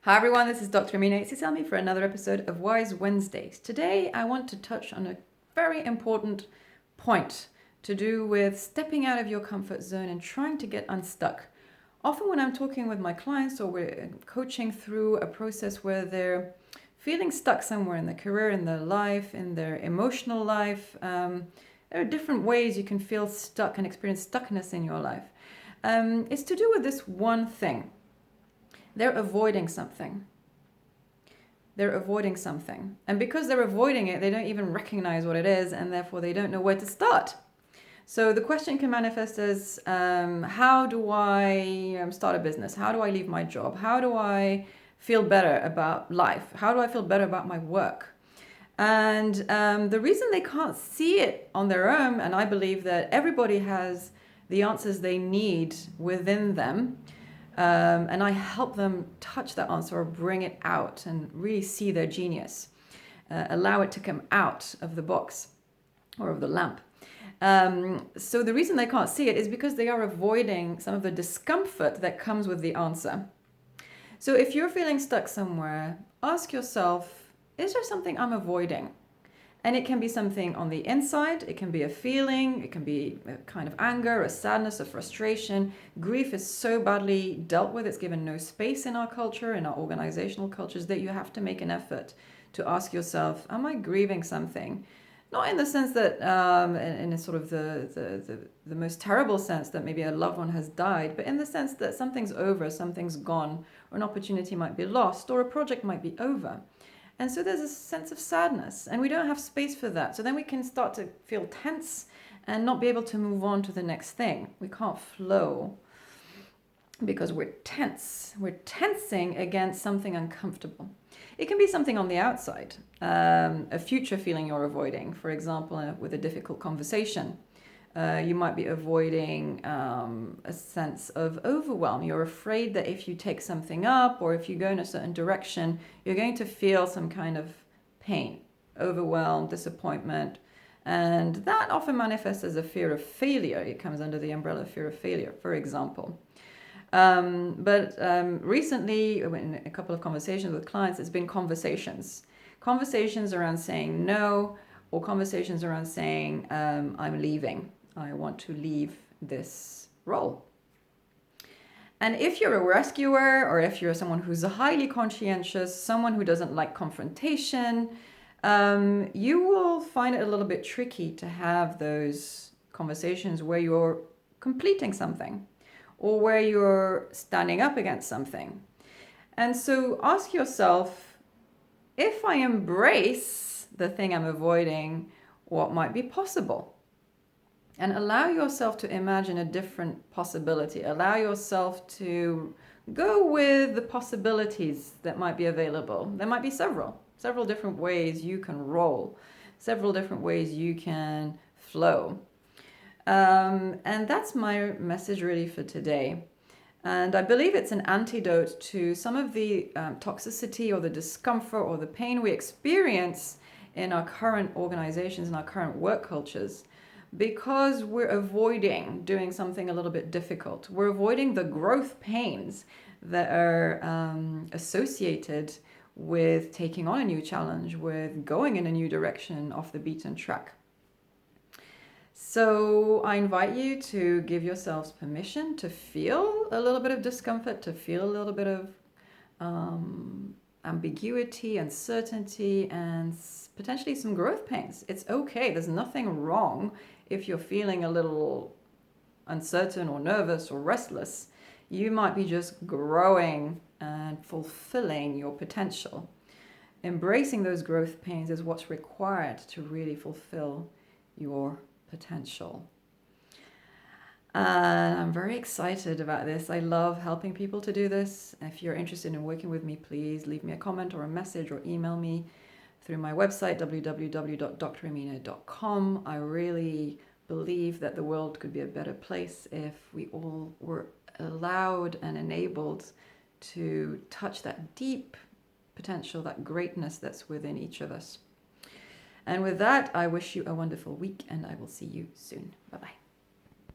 Hi everyone, this is Dr. Aitsi-Selmi for another episode of Wise Wednesdays. Today I want to touch on a very important point to do with stepping out of your comfort zone and trying to get unstuck. Often when I'm talking with my clients or we're coaching through a process where they're feeling stuck somewhere in their career, in their life, in their emotional life, there are different ways you can feel stuck and experience stuckness in your life. It's to do with this one thing. They're avoiding something. And because they're avoiding it, they don't even recognize what it is, and therefore they don't know where to start. So the question can manifest as, how do I start a business? How do I leave my job? How do I feel better about life? How do I feel better about my work? And the reason they can't see it on their own, and I believe that everybody has the answers they need within them, and I help them touch that answer or bring it out and really see their genius, allow it to come out of the box or of the lamp. So the reason they can't see it is because they are avoiding some of the discomfort that comes with the answer. So if you're feeling stuck somewhere, ask yourself, is there something I'm avoiding? And it can be something on the inside, it can be a feeling, it can be a kind of anger, a sadness, a frustration. Grief is so badly dealt with, it's given no space in our culture, in our organizational cultures, that you have to make an effort to ask yourself, am I grieving something? Not in the sense that, in a sort of the most terrible sense that maybe a loved one has died, but in the sense that something's over, something's gone, or an opportunity might be lost, or a project might be over. And so there's a sense of sadness, and we don't have space for that. So then we can start to feel tense and not be able to move on to the next thing. We can't flow because we're tense. We're tensing against something uncomfortable. It can be something on the outside, a future feeling you're avoiding, for example, with a difficult conversation. You might be avoiding a sense of overwhelm. You're afraid that if you take something up or if you go in a certain direction, you're going to feel some kind of pain, overwhelm, disappointment. And that often manifests as a fear of failure. It comes under the umbrella of fear of failure, for example. But recently, in a couple of conversations with clients, it's been conversations. Conversations around saying no, or conversations around saying, I'm leaving. I want to leave this role. And if you're a rescuer, or if you're someone who's highly conscientious, someone who doesn't like confrontation, you will find it a little bit tricky to have those conversations where you're completing something or where you're standing up against something. And so ask yourself, if I embrace the thing I'm avoiding, what might be possible? And allow yourself to imagine a different possibility. Allow yourself to go with the possibilities that might be available. There might be several different ways you can roll, several different ways you can flow. And that's my message really for today. And I believe it's an antidote to some of the toxicity or the discomfort or the pain we experience in our current organizations and our current work cultures, because we're avoiding doing something a little bit difficult. We're avoiding the growth pains that are associated with taking on a new challenge, with going in a new direction off the beaten track. So I invite you to give yourselves permission to feel a little bit of discomfort, to feel a little bit of ambiguity, uncertainty, and potentially some growth pains. It's okay. There's nothing wrong if you're feeling a little uncertain or nervous or restless. You might be just growing and fulfilling your potential. Embracing those growth pains is what's required to really fulfill your potential. And I'm very excited about this. I love helping people to do this. If you're interested in working with me, please leave me a comment or a message or email me through my website, www.dramina.com. I really believe that the world could be a better place if we all were allowed and enabled to touch that deep potential, that greatness that's within each of us. And with that, I wish you a wonderful week, and I will see you soon. Bye-bye.